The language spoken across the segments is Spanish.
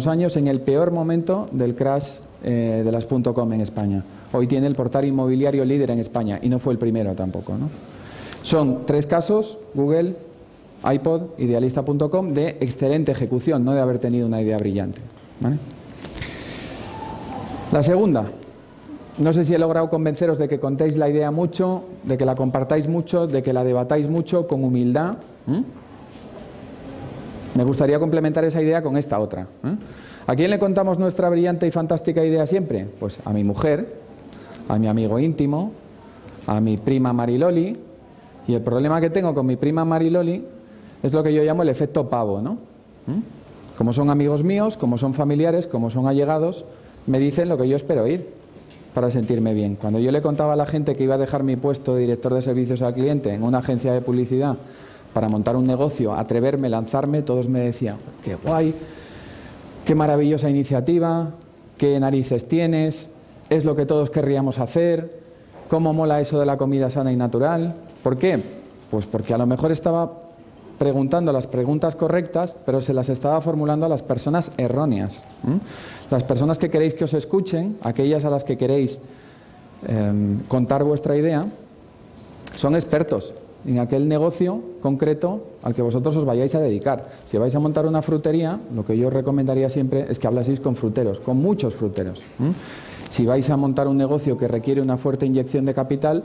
años en el peor momento del crash de las .com en España. Hoy tiene el portal inmobiliario líder en España y no fue el primero tampoco, ¿no? Son 3 casos, Google, iPod, Idealista.com, de excelente ejecución, no de haber tenido una idea brillante, ¿vale? La segunda, no sé si he logrado convenceros de que contéis la idea mucho, de que la compartáis mucho, de que la debatáis mucho con humildad. Me gustaría complementar esa idea con esta otra. ¿A quién le contamos nuestra brillante y fantástica idea siempre? Pues a mi mujer, a mi amigo íntimo, a mi prima Mariloli. Y el problema que tengo con mi prima Mariloli es lo que yo llamo el efecto pavo, ¿no? Como son amigos míos, como son familiares, como son allegados, me dicen lo que yo espero oír para sentirme bien. Cuando yo le contaba a la gente que iba a dejar mi puesto de director de servicios al cliente en una agencia de publicidad para montar un negocio, atreverme, lanzarme, todos me decían: qué guay, qué maravillosa iniciativa, qué narices tienes, es lo que todos querríamos hacer, cómo mola eso de la comida sana y natural. ¿Por qué? Pues porque a lo mejor estaba preguntando las preguntas correctas, pero se las estaba formulando a las personas erróneas. Las personas que queréis que os escuchen, aquellas a las que queréis contar vuestra idea, son expertos en aquel negocio concreto al que vosotros os vayáis a dedicar. Si vais a montar una frutería, lo que yo os recomendaría siempre es que hablaseis con fruteros, con muchos fruteros. Si vais a montar un negocio que requiere una fuerte inyección de capital,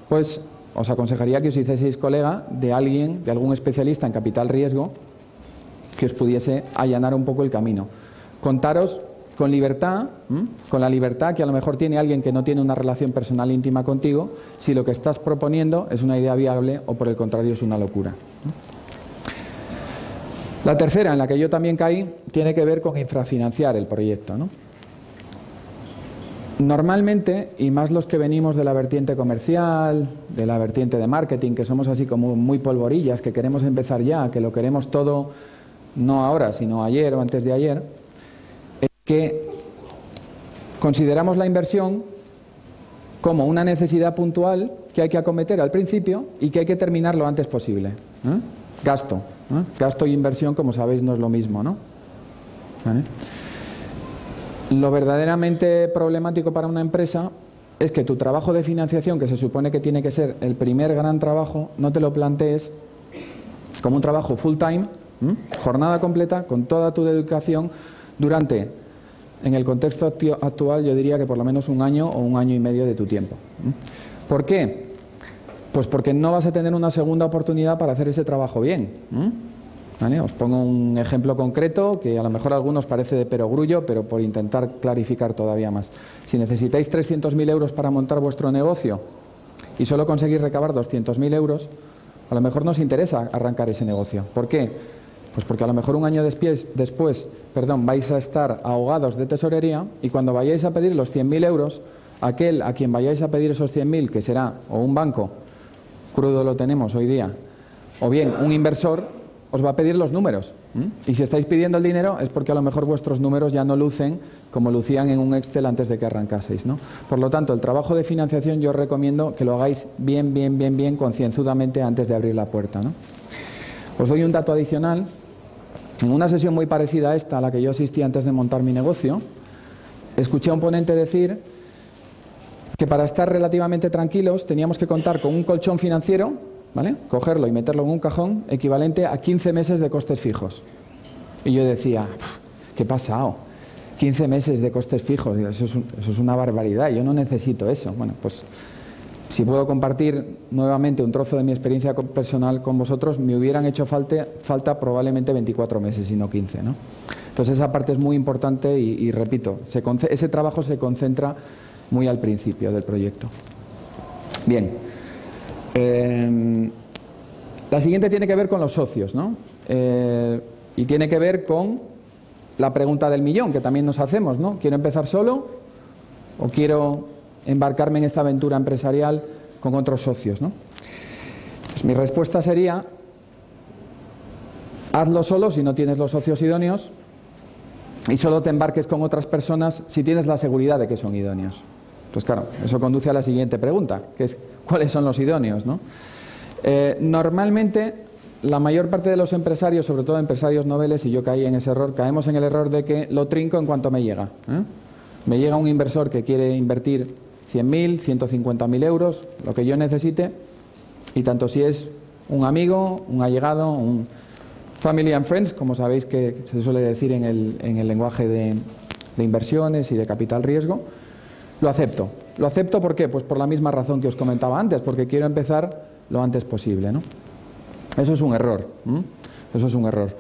pues os aconsejaría que os hicieseis colega de alguien, de algún especialista en capital riesgo, que os pudiese allanar un poco el camino. Contaros con libertad, con la libertad que a lo mejor tiene alguien que no tiene una relación personal íntima contigo, si lo que estás proponiendo es una idea viable o por el contrario es una locura. La tercera, en la que yo también caí, tiene que ver con infrafinanciar el proyecto, ¿no? Normalmente, y más los que venimos de la vertiente comercial, de la vertiente de marketing, que somos así como muy polvorillas, que queremos empezar ya, que lo queremos todo, no ahora, sino ayer o antes de ayer, es que consideramos la inversión como una necesidad puntual que hay que acometer al principio y que hay que terminar lo antes posible. Gasto. Gasto y inversión, como sabéis, no es lo mismo, ¿no? ¿Vale? Lo verdaderamente problemático para una empresa es que tu trabajo de financiación, que se supone que tiene que ser el primer gran trabajo, no te lo plantees como un trabajo full time, jornada completa, con toda tu dedicación durante, en el contexto actual, yo diría que por lo menos 1 año o 1 año y medio de tu tiempo. ¿Por qué? Pues porque no vas a tener una segunda oportunidad para hacer ese trabajo bien. ¿Vale? Os pongo un ejemplo concreto que a lo mejor a algunos parece de perogrullo, pero por intentar clarificar todavía más. Si necesitáis 300.000 euros para montar vuestro negocio y solo conseguís recabar 200.000 euros, a lo mejor no os interesa arrancar ese negocio. ¿Por qué? Pues porque a lo mejor 1 año después vais a estar ahogados de tesorería y cuando vayáis a pedir los 100.000 euros, aquel a quien vayáis a pedir esos 100.000, que será o un banco, crudo lo tenemos hoy día, o bien un inversor, os va a pedir los números. Y si estáis pidiendo el dinero es porque a lo mejor vuestros números ya no lucen como lucían en un Excel antes de que arrancaseis, ¿no? Por lo tanto, el trabajo de financiación yo os recomiendo que lo hagáis bien, concienzudamente antes de abrir la puerta, ¿no? Os doy un dato adicional. En una sesión muy parecida a esta, a la que yo asistí antes de montar mi negocio, escuché a un ponente decir que para estar relativamente tranquilos teníamos que contar con un colchón financiero, ¿vale? Cogerlo y meterlo en un cajón equivalente a 15 meses de costes fijos. Y yo decía, ¿qué pasado? 15 meses de costes fijos, eso es una barbaridad, yo no necesito eso. Bueno, pues si puedo compartir nuevamente un trozo de mi experiencia personal con vosotros, me hubieran hecho falta probablemente 24 meses y no 15, ¿no? Entonces esa parte es muy importante y repito, ese trabajo se concentra muy al principio del proyecto. Bien. La siguiente tiene que ver con los socios, ¿no? Y tiene que ver con la pregunta del millón que también nos hacemos, ¿no? ¿Quiero empezar solo o quiero embarcarme en esta aventura empresarial con otros socios, ¿no? Pues mi respuesta sería: hazlo solo si no tienes los socios idóneos y solo te embarques con otras personas si tienes la seguridad de que son idóneos. Pues claro, eso conduce a la siguiente pregunta, que es ¿cuáles son los idóneos, ¿no? Normalmente la mayor parte de los empresarios, sobre todo empresarios noveles, y yo caí en ese error, caemos en el error de que lo trinco en cuanto me llega. Me llega un inversor que quiere invertir 100.000, 150.000 euros, lo que yo necesite, y tanto si es un amigo, un allegado, un family and friends, como sabéis que se suele decir en el lenguaje de inversiones y de capital riesgo, lo acepto. ¿Lo acepto por qué? Pues por la misma razón que os comentaba antes, porque quiero empezar lo antes posible, ¿no? Eso es un error. Eso es un error.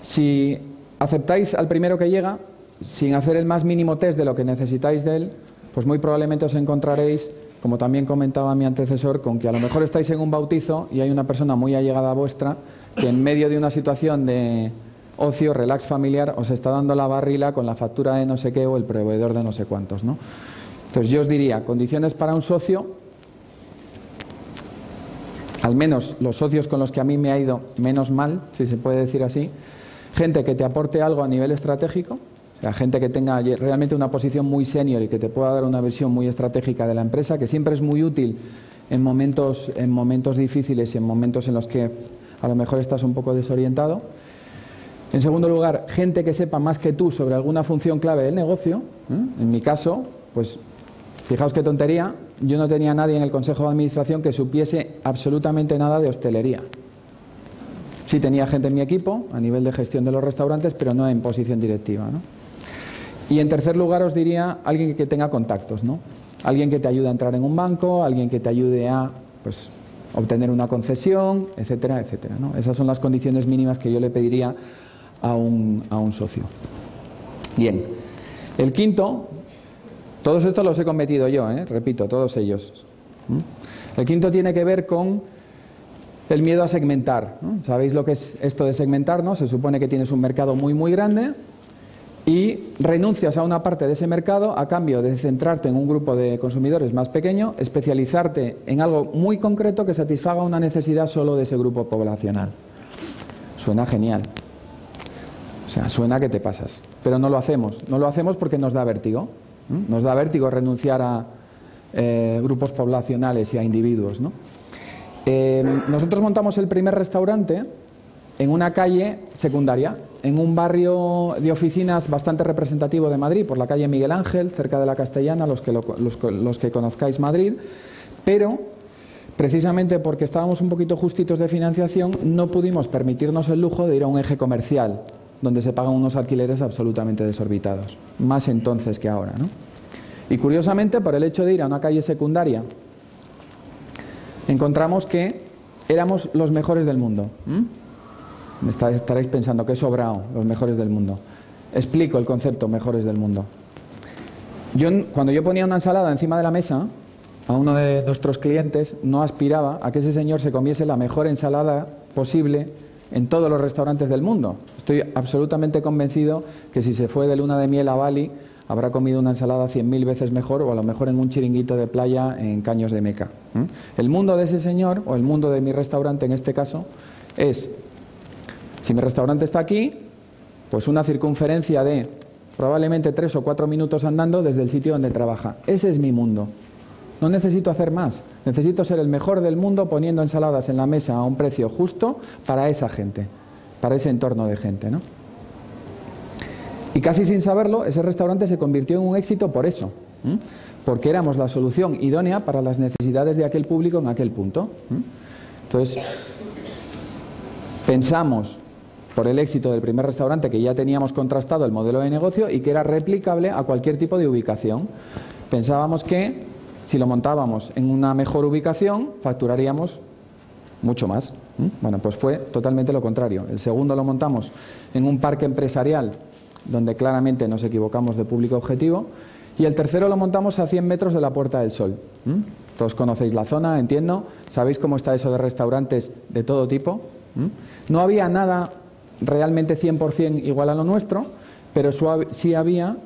Si aceptáis al primero que llega, sin hacer el más mínimo test de lo que necesitáis de él, pues muy probablemente os encontraréis, como también comentaba mi antecesor, con que a lo mejor estáis en un bautizo y hay una persona muy allegada a vuestra que en medio de una situación de ocio, relax familiar, os está dando la barrila con la factura de no sé qué o el proveedor de no sé cuántos, ¿no? Entonces yo os diría, condiciones para un socio, al menos los socios con los que a mí me ha ido menos mal, si se puede decir así, gente que te aporte algo a nivel estratégico, o sea, gente que tenga realmente una posición muy senior y que te pueda dar una visión muy estratégica de la empresa, que siempre es muy útil en momentos difíciles y en momentos en los que a lo mejor estás un poco desorientado. En segundo lugar, gente que sepa más que tú sobre alguna función clave del negocio. En mi caso, pues fijaos qué tontería, yo no tenía nadie en el Consejo de Administración que supiese absolutamente nada de hostelería. Sí tenía gente en mi equipo a nivel de gestión de los restaurantes, pero no en posición directiva, ¿no? Y en tercer lugar os diría alguien que tenga contactos, ¿no? Alguien que te ayude a entrar en un banco, alguien que te ayude a pues, obtener una concesión, etcétera, etcétera, ¿no? Esas son las condiciones mínimas que yo le pediría a un socio. Bien, el quinto, todos estos los he cometido yo, repito, todos ellos. El quinto tiene que ver con el miedo a segmentar, ¿no? ¿Sabéis lo que es esto de segmentar, no? Se supone que tienes un mercado muy, muy grande y renuncias a una parte de ese mercado a cambio de centrarte en un grupo de consumidores más pequeño, especializarte en algo muy concreto que satisfaga una necesidad solo de ese grupo poblacional. Suena genial. O sea, suena que te pasas. Pero no lo hacemos. No lo hacemos porque nos da vértigo. Nos da vértigo renunciar a grupos poblacionales y a individuos, ¿no? Nosotros montamos el primer restaurante en una calle secundaria, en un barrio de oficinas bastante representativo de Madrid, por la calle Miguel Ángel, cerca de la Castellana, los que conozcáis Madrid, pero precisamente porque estábamos un poquito justitos de financiación, no pudimos permitirnos el lujo de ir a un eje comercial, donde se pagan unos alquileres absolutamente desorbitados, más entonces que ahora, ¿no? Y curiosamente, por el hecho de ir a una calle secundaria, encontramos que éramos los mejores del mundo. Estaréis pensando que he sobrado, los mejores del mundo. Explico el concepto mejores del mundo. Cuando yo ponía una ensalada encima de la mesa, a uno de nuestros clientes no aspiraba a que ese señor se comiese la mejor ensalada posible en todos los restaurantes del mundo. Estoy absolutamente convencido que si se fue de luna de miel a Bali, habrá comido una ensalada 100.000 veces mejor, o a lo mejor en un chiringuito de playa en Caños de Meca. El mundo de ese señor, o el mundo de mi restaurante en este caso, es, si mi restaurante está aquí, pues una circunferencia de probablemente 3 o 4 minutos andando desde el sitio donde trabaja. Ese es mi mundo. No necesito hacer más. Necesito ser el mejor del mundo poniendo ensaladas en la mesa a un precio justo para esa gente, para ese entorno de gente, ¿no? Y casi sin saberlo, ese restaurante se convirtió en un éxito por eso, porque éramos la solución idónea para las necesidades de aquel público en aquel punto. Entonces, pensamos, por el éxito del primer restaurante, que ya teníamos contrastado el modelo de negocio y que era replicable a cualquier tipo de ubicación. Pensábamos que si lo montábamos en una mejor ubicación, facturaríamos mucho más. Bueno, pues fue totalmente lo contrario. El segundo lo montamos en un parque empresarial, donde claramente nos equivocamos de público objetivo, y el tercero lo montamos a 100 metros de la Puerta del Sol. Todos conocéis la zona, entiendo, sabéis cómo está eso de restaurantes de todo tipo. No había nada realmente 100% igual a lo nuestro, pero sí había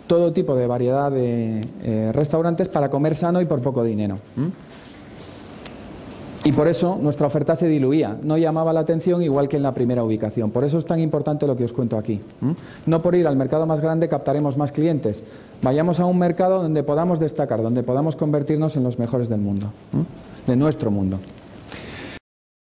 todo tipo de variedad de restaurantes para comer sano y por poco dinero. Y por eso nuestra oferta se diluía, no llamaba la atención igual que en la primera ubicación. Por eso es tan importante lo que os cuento aquí. No por ir al mercado más grande captaremos más clientes. Vayamos a un mercado donde podamos destacar, donde podamos convertirnos en los mejores del mundo, de nuestro mundo.